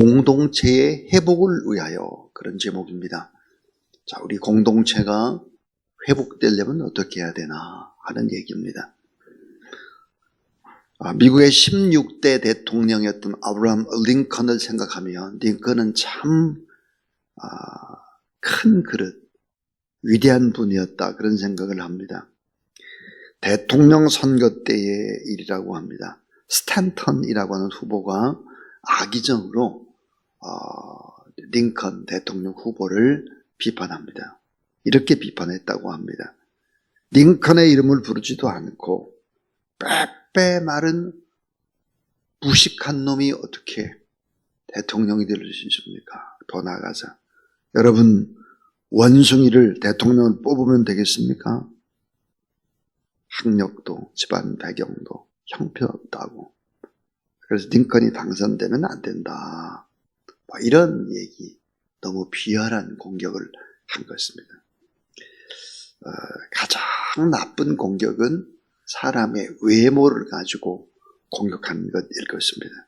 공동체의 회복을 위하여, 그런 제목입니다. 자, 우리 공동체가 회복되려면 어떻게 해야 되나 하는 얘기입니다. 미국의 16대 대통령이었던 아브라함 링컨을 생각하면 링컨은 참 큰 그릇, 위대한 분이었다, 그런 생각을 합니다. 대통령 선거 때의 일이라고 합니다. 스탠턴이라고 하는 후보가 악의적으로 링컨 대통령 후보를 비판합니다. 이렇게 비판했다고 합니다. 링컨의 이름을 부르지도 않고 빼빼 마른 무식한 놈이 어떻게 대통령이 될 수 있습니까? 더 나아가서 여러분, 원숭이를 대통령을 뽑으면 되겠습니까? 학력도 집안 배경도 형편없다고, 그래서 링컨이 당선되면 안 된다, 이런 얘기, 너무 비열한 공격을 한 것입니다. 가장 나쁜 공격은 사람의 외모를 가지고 공격하는 것일 것입니다.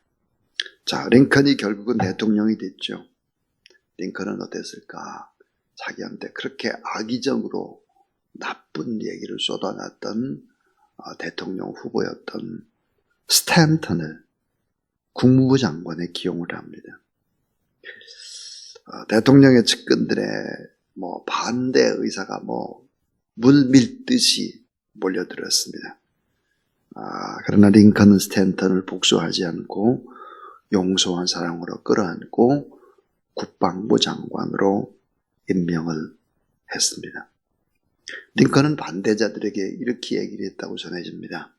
자, 링컨이 결국은 대통령이 됐죠. 링컨은 어땠을까? 자기한테 그렇게 악의적으로 나쁜 얘기를 쏟아놨던 대통령 후보였던 스탠턴을 국무부 장관에 기용을 합니다. 대통령의 측근들의 반대 의사가 물 밀듯이 몰려들었습니다. 그러나 링컨은 스탠턴을 복수하지 않고 용서한 사랑으로 끌어안고 국방부 장관으로 임명을 했습니다. 링컨은 반대자들에게 이렇게 얘기를 했다고 전해집니다.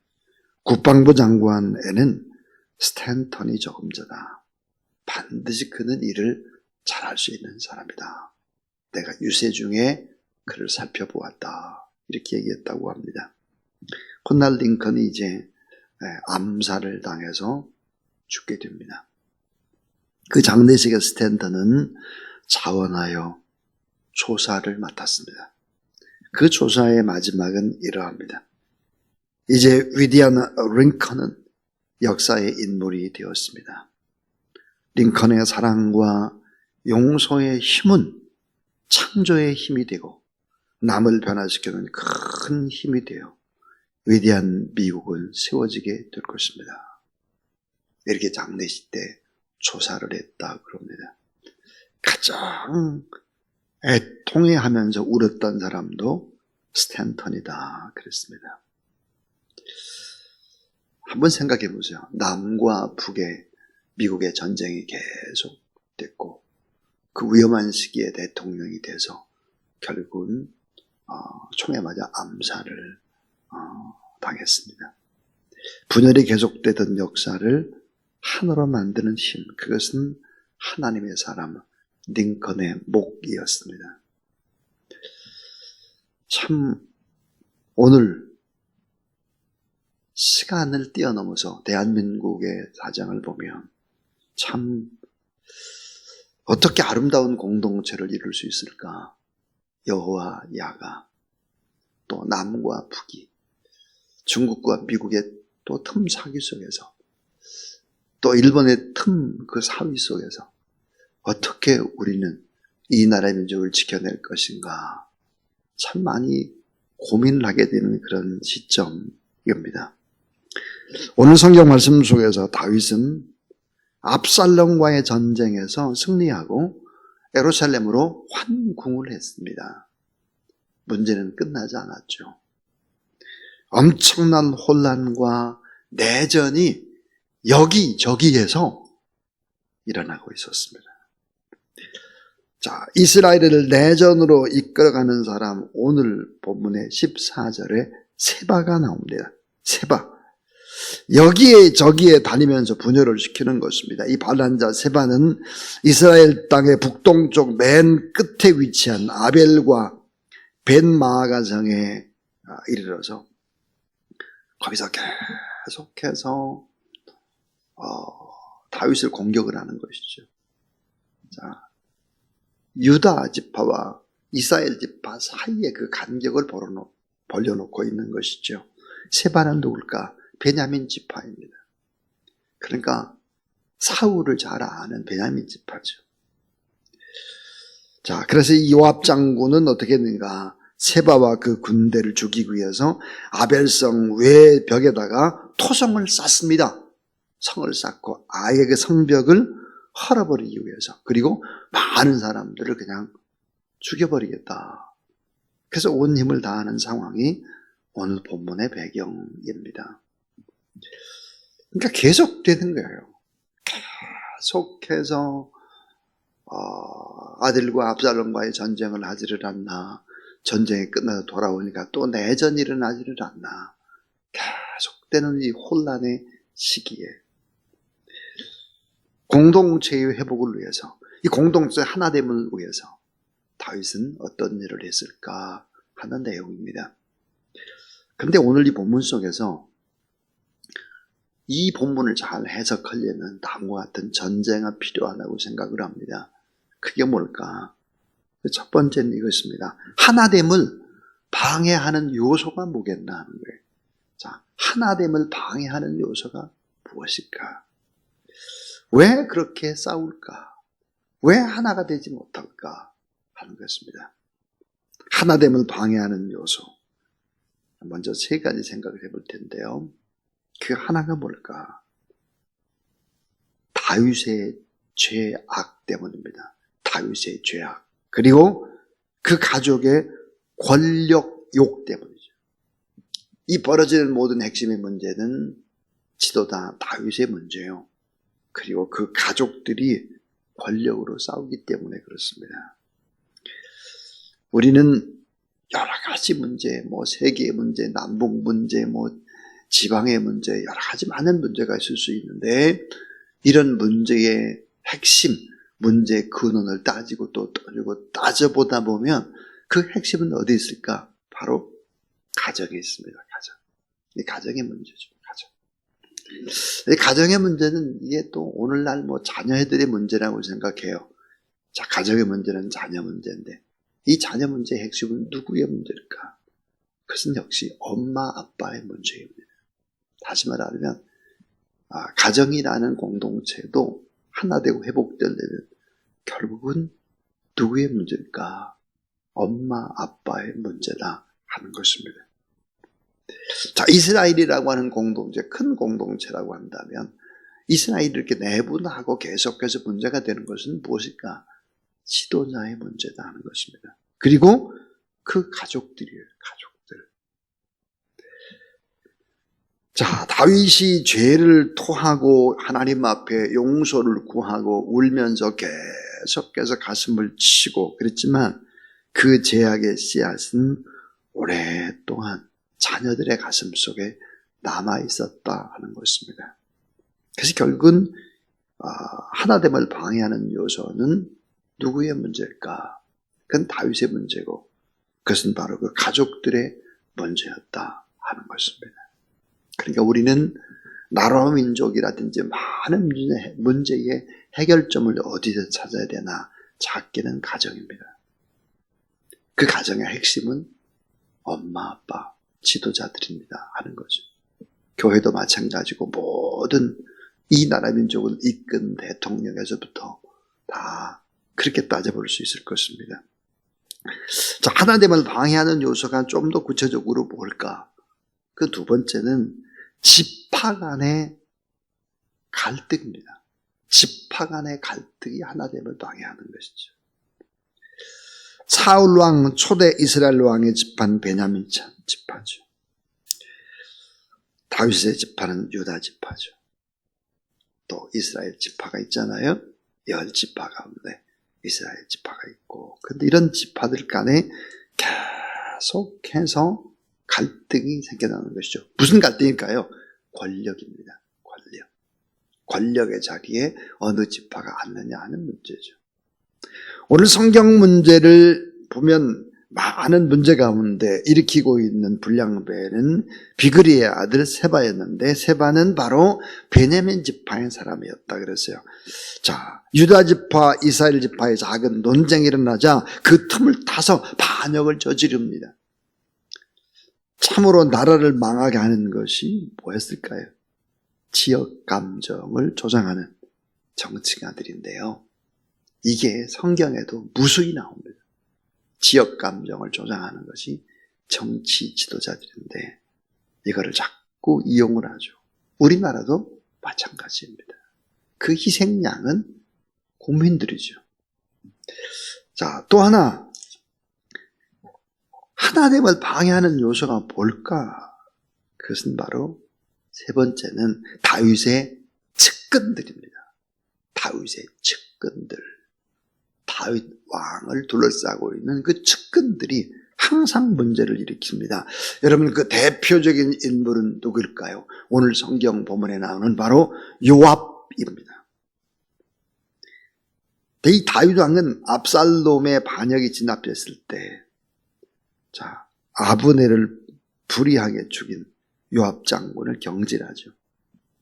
국방부 장관에는 스탠턴이 적임자다. 반드시 그는 일을 잘할 수 있는 사람이다. 내가 유세 중에 그를 살펴보았다. 이렇게 얘기했다고 합니다. 훗날 링컨이 이제 암살을 당해서 죽게 됩니다. 그 장례식에 스탠턴은 자원하여 조사를 맡았습니다. 그 조사의 마지막은 이러합니다. 이제 위대한 링컨은 역사의 인물이 되었습니다. 링컨의 사랑과 용서의 힘은 창조의 힘이 되고 남을 변화시키는 큰 힘이 되어 위대한 미국은 세워지게 될 것입니다. 이렇게 장례식 때 조사를 했다 그럽니다. 가장 애통해하면서 울었던 사람도 스탠턴이다 그랬습니다. 한번 생각해 보세요. 남과 북의 미국의 전쟁이 계속됐고 그 위험한 시기에 대통령이 돼서 결국은 총에 맞아 암살을 당했습니다. 분열이 계속되던 역사를 하나로 만드는 힘, 그것은 하나님의 사람 링컨의 목이었습니다. 참 오늘 시간을 뛰어넘어서 대한민국의 사정을 보면 참 어떻게 아름다운 공동체를 이룰 수 있을까? 여와 야가, 또 남과 북이, 중국과 미국의 또 틈 사기 속에서, 또 일본의 틈 그 사위 속에서 어떻게 우리는 이 나라의 민족을 지켜낼 것인가, 참 많이 고민을 하게 되는 그런 시점입니다. 오늘 성경 말씀 속에서 다윗은 압살롬과의 전쟁에서 승리하고 예루살렘으로 환궁을 했습니다. 문제는 끝나지 않았죠. 엄청난 혼란과 내전이 여기저기에서 일어나고 있었습니다. 자, 이스라엘을 내전으로 이끌어가는 사람, 오늘 본문의 14절에 세바가 나옵니다. 세바. 여기에 저기에 다니면서 분열을 시키는 것입니다. 이 반란자 세바는 이스라엘 땅의 북동쪽 맨 끝에 위치한 아벨과 벤마아가성에 이르러서 거기서 계속해서 다윗을 공격을 하는 것이죠. 자, 유다 지파와 이스라엘 지파 사이에 그 간격을 벌려놓고 있는 것이죠. 세바는 누굴까? 베냐민 지파입니다. 그러니까 사울을 잘 아는 베냐민 지파죠. 자, 그래서 이 요압 장군은 어떻게 했는가? 세바와 그 군대를 죽이기 위해서 아벨성 외 벽에다가 토성을 쌓습니다. 성을 쌓고 아예 그 성벽을 헐어버리기 위해서, 그리고 많은 사람들을 그냥 죽여버리겠다. 그래서 온 힘을 다하는 상황이 오늘 본문의 배경입니다. 그러니까 계속되는 거예요. 계속해서 아들과 압살롬과의 전쟁을 하지를 않나, 전쟁이 끝나서 돌아오니까 또 내전이 일어나지를 않나, 계속되는 이 혼란의 시기에 공동체의 회복을 위해서, 이 공동체의 하나됨을 위해서 다윗은 어떤 일을 했을까 하는 내용입니다. 그런데 오늘 이 본문 속에서 이 본문을 잘 해석하려면 다음과 같은 전제가 필요하다고 생각을 합니다. 그게 뭘까? 첫 번째는 이것입니다. 하나됨을 방해하는 요소가 뭐겠나 하는 거예요. 자, 하나됨을 방해하는 요소가 무엇일까? 왜 그렇게 싸울까? 왜 하나가 되지 못할까 하는 것입니다. 하나됨을 방해하는 요소. 먼저 세 가지 생각을 해볼 텐데요. 그 하나가 뭘까? 다윗의 죄악 때문입니다. 다윗의 죄악. 그리고 그 가족의 권력욕 때문이죠. 이 벌어지는 모든 핵심의 문제는 지도자 다윗의 문제예요. 그리고 그 가족들이 권력으로 싸우기 때문에 그렇습니다. 우리는 여러 가지 문제, 세계의 문제, 남북 문제, 지방의 문제, 여러 가지 많은 문제가 있을 수 있는데, 이런 문제의 핵심, 문제의 근원을 따지고 또 따져보다 보면 그 핵심은 어디 있을까? 바로 가정에 있습니다. 가정. 이 가정의 문제죠. 가정. 이 가정의 문제는 이게 또 오늘날 자녀들의 문제라고 생각해요. 자, 가정의 문제는 자녀 문제인데, 이 자녀 문제의 핵심은 누구의 문제일까? 그것은 역시 엄마, 아빠의 문제입니다. 다시 말하면 가정이라는 공동체도 하나 되고 회복되려면 결국은 누구의 문제일까? 엄마, 아빠의 문제다 하는 것입니다. 자, 이스라엘이라고 하는 공동체, 큰 공동체라고 한다면 이스라엘이 이렇게 내분하고 계속해서 문제가 되는 것은 무엇일까? 지도자의 문제다 하는 것입니다. 그리고 그 가족들이에요. 가족들. 자, 다윗이 죄를 토하고 하나님 앞에 용서를 구하고 울면서 계속해서 가슴을 치고 그랬지만 그 죄악의 씨앗은 오랫동안 자녀들의 가슴 속에 남아 있었다 하는 것입니다. 그래서 결국은 하나됨을 방해하는 요소는 누구의 문제일까? 그건 다윗의 문제고 그것은 바로 그 가족들의 문제였다 하는 것입니다. 그러니까 우리는 나라 민족이라든지 많은 문제의 해결점을 어디서 찾아야 되나? 찾기는 가정입니다. 그 가정의 핵심은 엄마, 아빠, 지도자들입니다 하는 거죠. 교회도 마찬가지고 모든 이 나라 민족을 이끈 대통령에서부터 다 그렇게 따져볼 수 있을 것입니다. 자, 하나됨을 방해하는 요소가 좀 더 구체적으로 뭘까? 그 두 번째는 지파 간의 갈등입니다. 지파 간의 갈등이 하나됨을 방해하는 것이죠. 사울 왕, 초대 이스라엘 왕의 지파는 베냐민 지파죠. 다윗의 지파는 유다 지파죠. 또 이스라엘 지파가 있잖아요. 10지파 가운데 이스라엘 지파가 있고, 근데 이런 지파들 간에 계속해서 갈등이 생겨나는 것이죠. 무슨 갈등일까요? 권력입니다. 권력의 자리에 어느 지파가 앉느냐 하는 문제죠. 오늘 성경 문제를 보면 많은 문제 가운데 일으키고 있는 불량배는 비그리의 아들 세바였는데, 세바는 바로 베냐민 지파의 사람이었다 그랬어요. 자, 유다 지파, 이스라엘 지파의 작은 논쟁이 일어나자 그 틈을 타서 반역을 저지릅니다. 참으로 나라를 망하게 하는 것이 뭐였을까요? 지역 감정을 조장하는 정치가들인데요. 이게 성경에도 무수히 나옵니다. 지역 감정을 조장하는 것이 정치 지도자들인데 이거를 자꾸 이용을 하죠. 우리나라도 마찬가지입니다. 그 희생양은 국민들이죠. 자, 또 하나, 하나됨을 방해하는 요소가 뭘까? 그것은 바로 세 번째는 다윗의 측근들입니다. 다윗의 측근들. 다윗 왕을 둘러싸고 있는 그 측근들이 항상 문제를 일으킵니다. 여러분, 그 대표적인 인물은 누구일까요? 오늘 성경 본문에 나오는 바로 요압입니다. 이 다윗 왕은 압살롬의 반역이 진압됐을 때, 자, 아브넬을 불의하게 죽인 요압 장군을 경질하죠.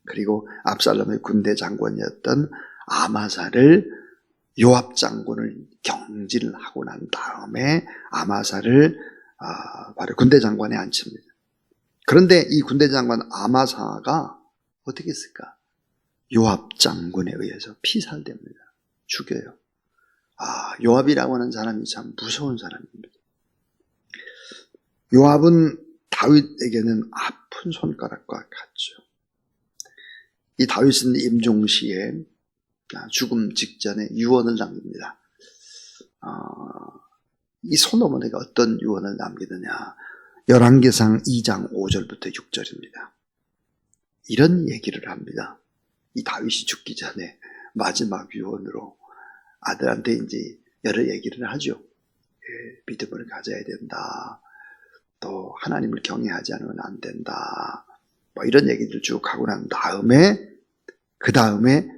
그리고 압살롬의 군대 장관이었던 아마사를 요압 장군을 경질하고 난 다음에 아마사를 바로 군대 장관에 앉힙니다. 그런데 이 군대 장관 아마사가 어떻게 했을까? 요압 장군에 의해서 피살됩니다. 죽여요. 요압이라고 하는 사람이 참 무서운 사람입니다. 요압은 다윗에게는 아픈 손가락과 같죠. 이 다윗은 임종시에 죽음 직전에 유언을 남깁니다. 이 솔로몬에게 어떤 유언을 남기느냐? 열왕기상 2장 5절부터 6절입니다. 이런 얘기를 합니다. 이 다윗이 죽기 전에 마지막 유언으로 아들한테 이제 여러 얘기를 하죠. 믿음을 가져야 된다. 또 하나님을 경외하지 않으면 안 된다. 뭐 이런 얘기를 쭉 하고 난 다음에 그 다음에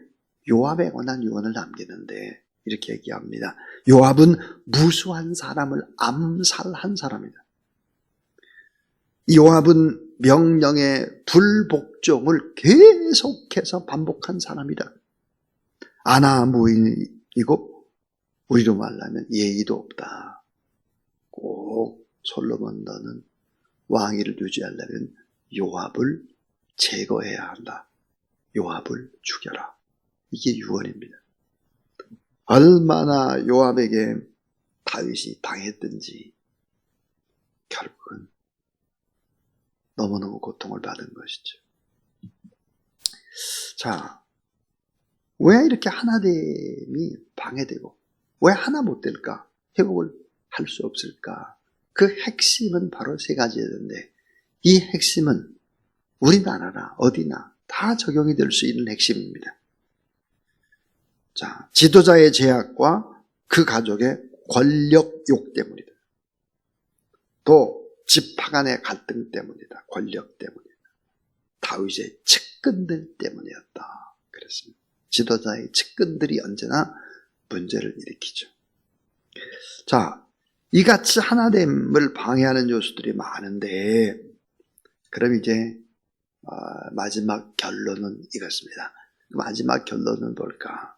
요압에 관한 유언을 남기는데 이렇게 얘기합니다. 요압은 무수한 사람을 암살한 사람이다. 요압은 명령의 불복종을 계속해서 반복한 사람이다. 아나무인이고 우리로 말하면 예의도 없다. 꼭 솔로몬 너는 왕위를 유지하려면 요압을 제거해야 한다. 요압을 죽여라. 이게 유언입니다. 얼마나 요압에게 다윗이 당했든지 결국은 너무너무 고통을 받은 것이죠. 자, 왜 이렇게 하나됨이 방해되고 왜 하나 못 될까? 회복을 할 수 없을까? 그 핵심은 바로 세 가지였는데 이 핵심은 우리나라나 어디나 다 적용이 될 수 있는 핵심입니다. 자, 지도자의 제약과 그 가족의 권력욕 때문이다. 또 지파 간의 갈등 때문이다. 권력 때문이다. 다윗의 측근들 때문이었다. 그랬습니다. 지도자의 측근들이 언제나 문제를 일으키죠. 자, 이같이 하나됨을 방해하는 요소들이 많은데 그럼 이제 마지막 결론은 이것입니다. 마지막 결론은 뭘까?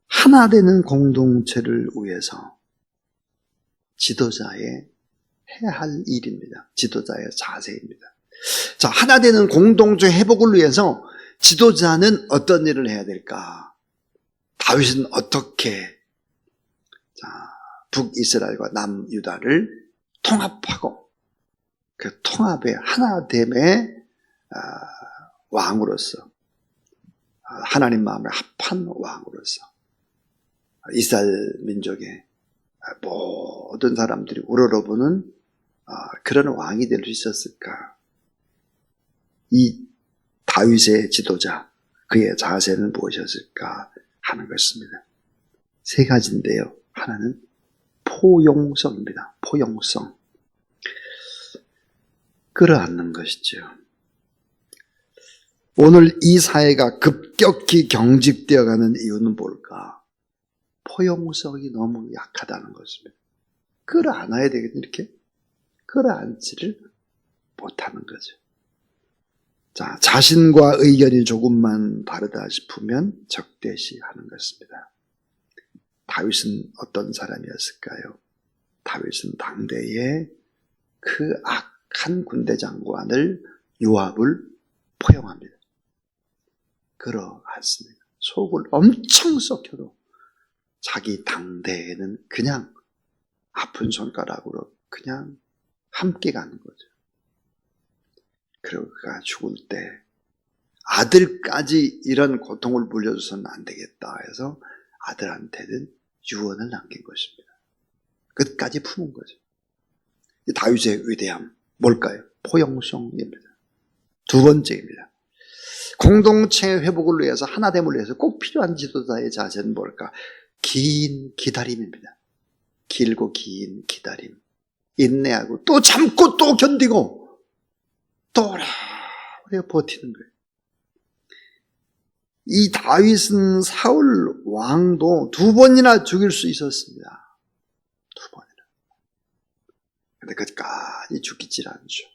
하나 되는 공동체를 위해서 지도자의 해야 할 일입니다. 지도자의 자세입니다. 자, 하나 되는 공동체 회복을 위해서 지도자는 어떤 일을 해야 될까? 다윗은 어떻게 북이스라엘과 남유다를 통합하고 그 통합의 하나됨의 왕으로서 하나님 마음을 합한 왕으로서 이스라엘 민족의 모든 사람들이 우러러보는 그런 왕이 될 수 있었을까? 이 다윗의 지도자, 그의 자세는 무엇이었을까 하는 것입니다. 세 가지인데요. 하나는 포용성입니다. 포용성. 끌어안는 것이죠. 오늘 이 사회가 급격히 경직되어가는 이유는 뭘까? 포용성이 너무 약하다는 것입니다. 끌어안아야 되겠네, 이렇게? 끌어안지를 못하는 거죠. 자, 자신과 의견이 조금만 다르다 싶으면 적대시하는 것입니다. 다윗은 어떤 사람이었을까요? 다윗은 당대의 그 악한 군대 장관을 요압을 포용합니다. 끌어안습니다. 속을 엄청 썩혀도 자기 당대에는 그냥 아픈 손가락으로 그냥 함께 가는 거죠. 그리고 그가 죽을 때 아들까지 이런 고통을 물려줘서는 안 되겠다 해서 아들한테는 유언을 남긴 것입니다. 끝까지 품은 거죠. 다윗의 위대함 뭘까요? 포용성입니다. 두 번째입니다. 공동체 회복을 위해서 하나됨을 위해서 꼭 필요한 지도자의 자세는 뭘까? 긴 기다림입니다. 길고 긴 기다림. 인내하고 또 참고 또 견디고 또 오래 버티는 거예요. 이 다윗은 사울 왕도 2번이나 죽일 수 있었습니다. 2번이나. 근데 끝까지 죽이질 않죠.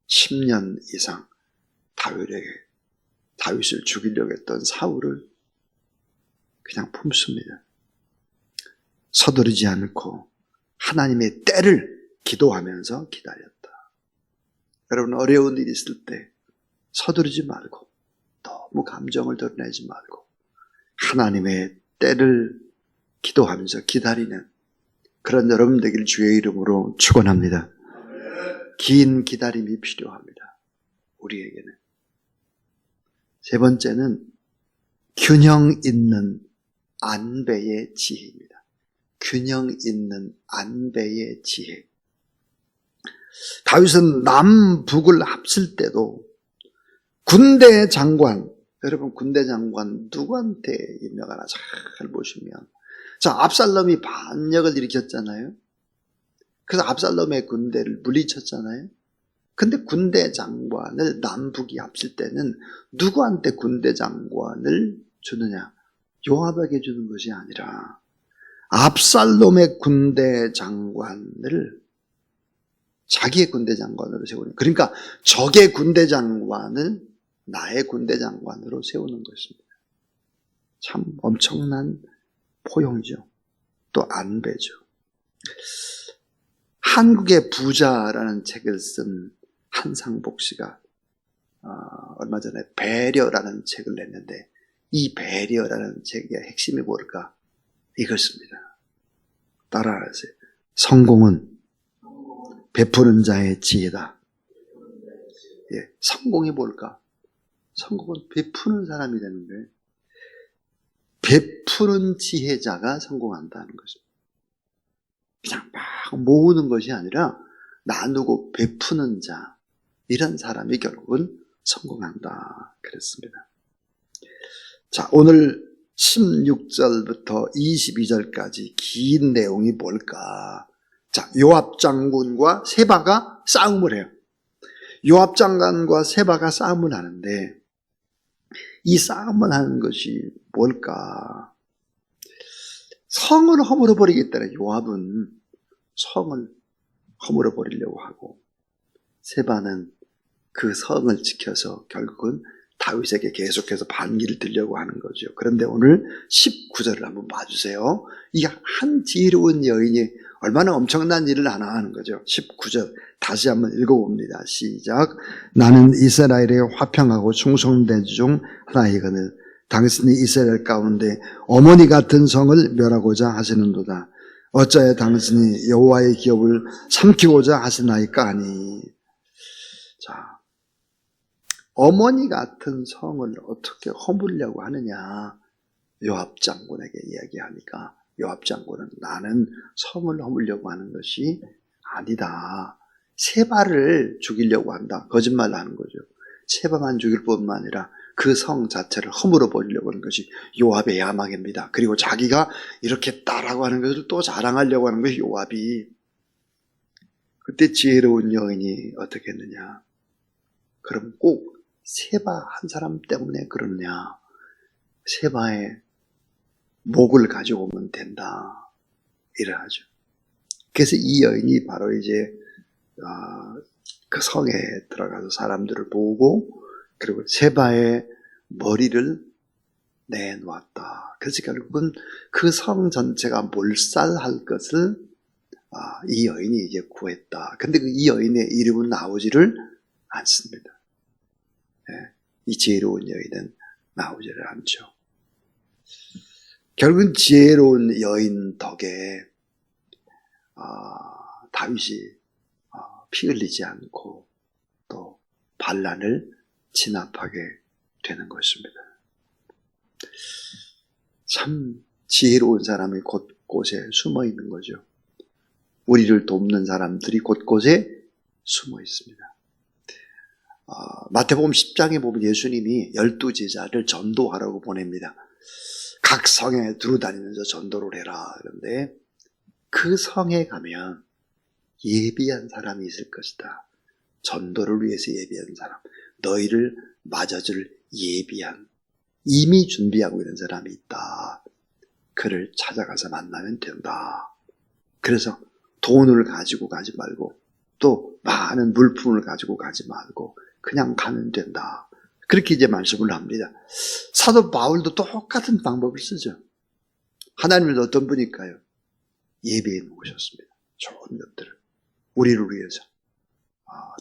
10년 이상 다윗을 죽이려고 했던 사울을 그냥 품습니다. 서두르지 않고 하나님의 때를 기도하면서 기다렸다. 여러분, 어려운 일이 있을 때 서두르지 말고 너무 감정을 드러내지 말고 하나님의 때를 기도하면서 기다리는 그런 여러분 되길 주의 이름으로 축원합니다. 긴 기다림이 필요합니다. 우리에게는. 세 번째는 균형 있는 안배의 지혜입니다. 균형 있는 안배의 지혜. 다윗은 남북을 합칠 때도 군대 장관, 여러분 군대 장관 누구한테 임명하나 잘 보시면, 자, 압살롬이 반역을 일으켰잖아요. 그래서 압살롬의 군대를 물리쳤잖아요. 근데 군대 장관을 남북이 합칠 때는 누구한테 군대 장관을 주느냐? 요압에게 주는 것이 아니라 압살롬의 군대 장관을 자기의 군대 장관으로 세우는, 그러니까 적의 군대 장관을 나의 군대 장관으로 세우는 것입니다. 참 엄청난 포용이죠. 또 안배죠. 한국의 부자라는 책을 쓴 한상복 씨가 얼마 전에 배려라는 책을 냈는데, 이 배려라는 책의 핵심이 뭘까? 이것입니다. 따라하세요. 성공은 베푸는 자의 지혜다. 예, 성공이 뭘까? 성공은 베푸는 사람이 되는 거예요. 베푸는 지혜자가 성공한다는 것입니다. 그냥 막 모으는 것이 아니라 나누고 베푸는 자, 이런 사람이 결국은 성공한다 그랬습니다. 자, 오늘 16절부터 22절까지 긴 내용이 뭘까? 자, 요압 장군과 세바가 싸움을 해요. 요압 장관과 세바가 싸움을 하는데, 이 싸움을 하는 것이 뭘까? 성을 허물어 버리겠다는, 요압은 성을 허물어 버리려고 하고, 세바는 그 성을 지켜서 결국은 다윗에게 계속해서 반기를 들려고 하는 거죠. 그런데 오늘 19절을 한번 봐주세요. 이 한 지혜로운 여인이 얼마나 엄청난 일을 하나 하는 거죠. 19절 다시 한번 읽어봅니다. 시작. 나는 이스라엘의 화평하고 충성된 중 하나이거늘 당신이 이스라엘 가운데 어머니 같은 성을 멸하고자 하시는도다. 어찌하여 당신이 여호와의 기업을 삼키고자 하시나이까 하니. 자, 어머니 같은 성을 어떻게 허물려고 하느냐, 요압 장군에게 이야기하니까 요압 장군은 나는 성을 허물려고 하는 것이 아니다. 세바를 죽이려고 한다. 거짓말을 하는 거죠. 세바만 죽일 뿐만 아니라 그 성 자체를 허물어 버리려고 하는 것이 요압의 야망입니다. 그리고 자기가 이렇게 했다라고 하는 것을 또 자랑하려고 하는 것이 요압이. 그때 지혜로운 여인이 어떻게 했느냐? 그럼 꼭 세바 한 사람 때문에 그러느냐? 세바의 목을 가지고 오면 된다. 이러하죠. 그래서 이 여인이 바로 이제 그 성에 들어가서 사람들을 보고, 그리고 세바의 머리를 내놓았다. 그래서 결국은 그 성 전체가 몰살할 것을 이 여인이 이제 구했다. 근데 이 여인의 이름은 나오지를 않습니다. 이 지혜로운 여인은 나오지를 않죠. 결국은 지혜로운 여인 덕에 다윗이 피 흘리지 않고 또 반란을 진압하게 되는 것입니다. 참 지혜로운 사람이 곳곳에 숨어 있는 거죠. 우리를 돕는 사람들이 곳곳에 숨어 있습니다. 마태복음 10장에 보면 예수님이 12제자를 전도하라고 보냅니다. 각 성에 두루다니면서 전도를 해라. 그런데 그 성에 가면 예비한 사람이 있을 것이다. 전도를 위해서 예비한 사람, 너희를 맞아줄 예비한, 이미 준비하고 있는 사람이 있다. 그를 찾아가서 만나면 된다. 그래서 돈을 가지고 가지 말고 또 많은 물품을 가지고 가지 말고 그냥 가면 된다. 그렇게 이제 말씀을 합니다. 사도 바울도 똑같은 방법을 쓰죠. 하나님은 어떤 분일까요? 예배해 놓으셨습니다. 좋은 것들을 우리를 위해서,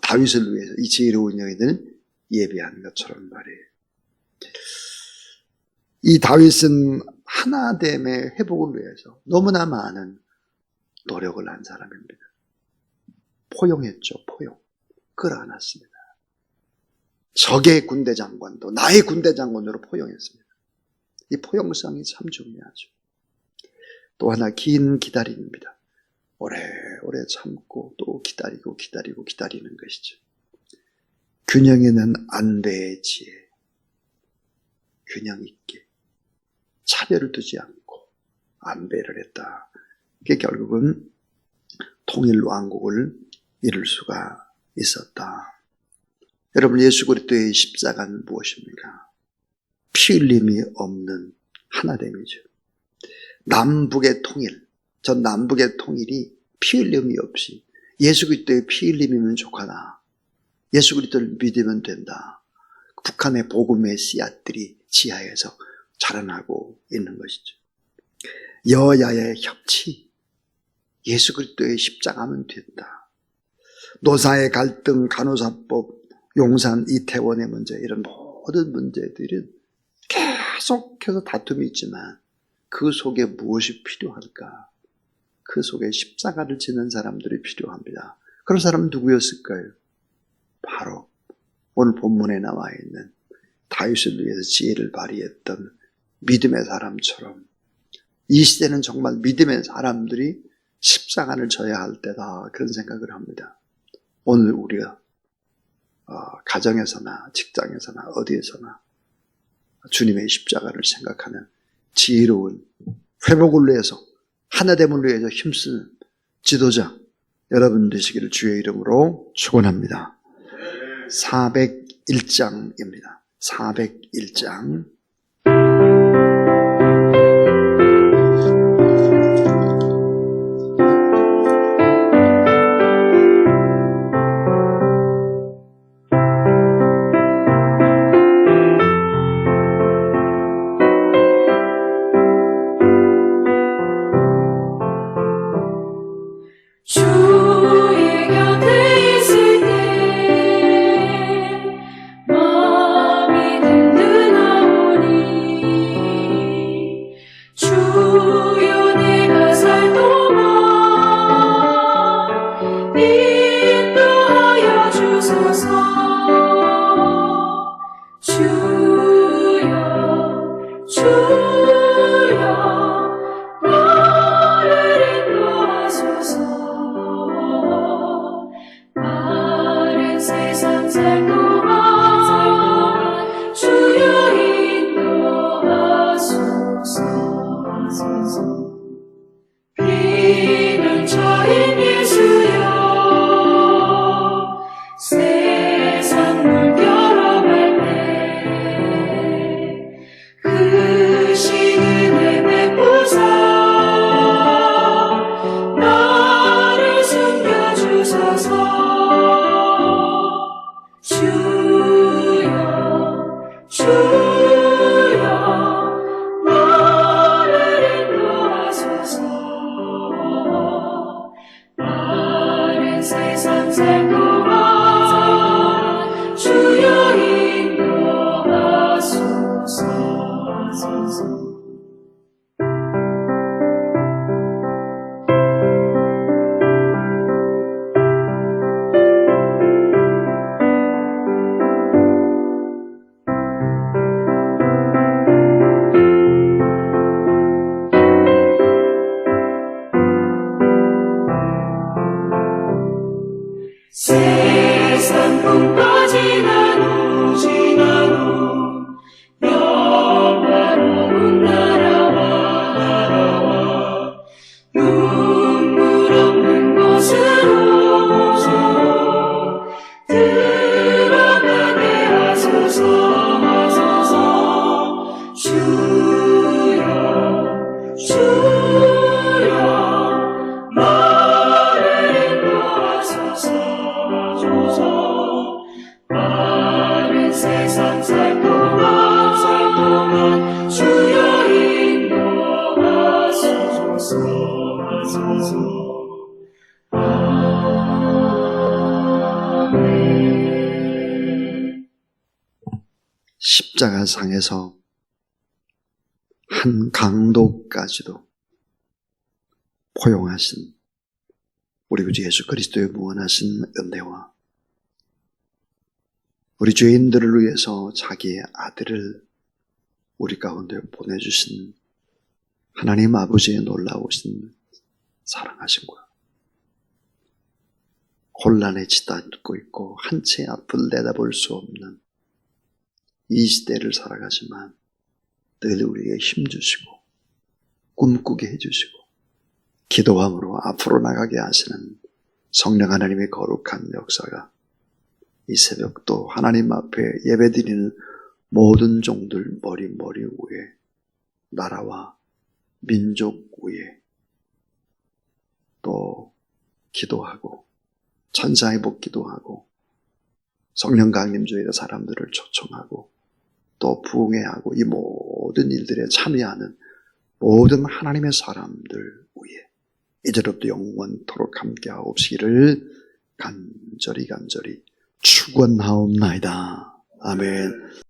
다윗을 위해서 이 지혜로운 여인은 예배한 것처럼 말이에요. 이 다윗은 하나됨의 회복을 위해서 너무나 많은 노력을 한 사람입니다. 포용했죠. 포용. 끌어안았습니다. 적의 군대 장관도 나의 군대 장관으로 포용했습니다. 이 포용성이 참 중요하죠. 또 하나 긴 기다림입니다. 오래오래 참고 또 기다리는 것이죠. 균형에는 안배의 지혜, 균형 있게 차별을 두지 않고 안배를 했다. 그게 결국은 통일 왕국을 이룰 수가 있었다. 여러분, 예수 그리스도의 십자가는 무엇입니까? 피 흘림이 없는 하나됨이죠. 남북의 통일, 전 남북의 통일이 피 흘림이 없이 예수 그리스도의 피 흘림이면 족하다. 예수 그리스도를 믿으면 된다. 북한의 복음의 씨앗들이 지하에서 자라나고 있는 것이죠. 여야의 협치, 예수 그리스도의 십자가면 된다. 노사의 갈등, 간호사법, 용산, 이태원의 문제, 이런 모든 문제들은 계속해서 다툼이 있지만 그 속에 무엇이 필요할까? 그 속에 십자가를 지는 사람들이 필요합니다. 그런 사람은 누구였을까요? 바로 오늘 본문에 나와 있는 다윗을 위해서 지혜를 발휘했던 믿음의 사람처럼 이 시대는 정말 믿음의 사람들이 십자가를 져야 할 때다, 그런 생각을 합니다. 오늘 우리가 가정에서나 직장에서나 어디에서나 주님의 십자가를 생각하는 지혜로운 회복을 위해서, 하나됨을 위해서 힘쓰는 지도자 여러분 되시기를 주의 이름으로 축원합니다. 401장입니다. 401장. 마음이 든든하오니 세상 꿈과 지나도 영화로운 나라와 눈물 없는 곳으로 들어가게 하소서. 주여 나를 인도하소서. 빠른 세상 살 동안 주여 인도하소서. 아멘. 십자가상에서 한 강도까지도 포용하신 우리 구주 예수 그리스도의 무한하신 은혜와 우리 죄인들을 위해서 자기의 아들을 우리 가운데 보내주신 하나님 아버지의 놀라우신 사랑하심과 혼란에 치닫고 있고 한치 앞을 내다볼 수 없는 이 시대를 살아가지만 늘 우리에게 힘주시고 꿈꾸게 해주시고 기도함으로 앞으로 나가게 하시는 성령 하나님의 거룩한 역사가 이 새벽도 하나님 앞에 예배드리는 모든 종들 머리 위에 나라와 민족 위에 또 기도하고 천사의 복 기도하고 성령 강림주의의 사람들을 초청하고 또 부흥회하고 이 모든 일들에 참여하는 모든 하나님의 사람들 위에 이제부터 영원토록 함께하옵시기를 간절히 축원하옵나이다. 아멘.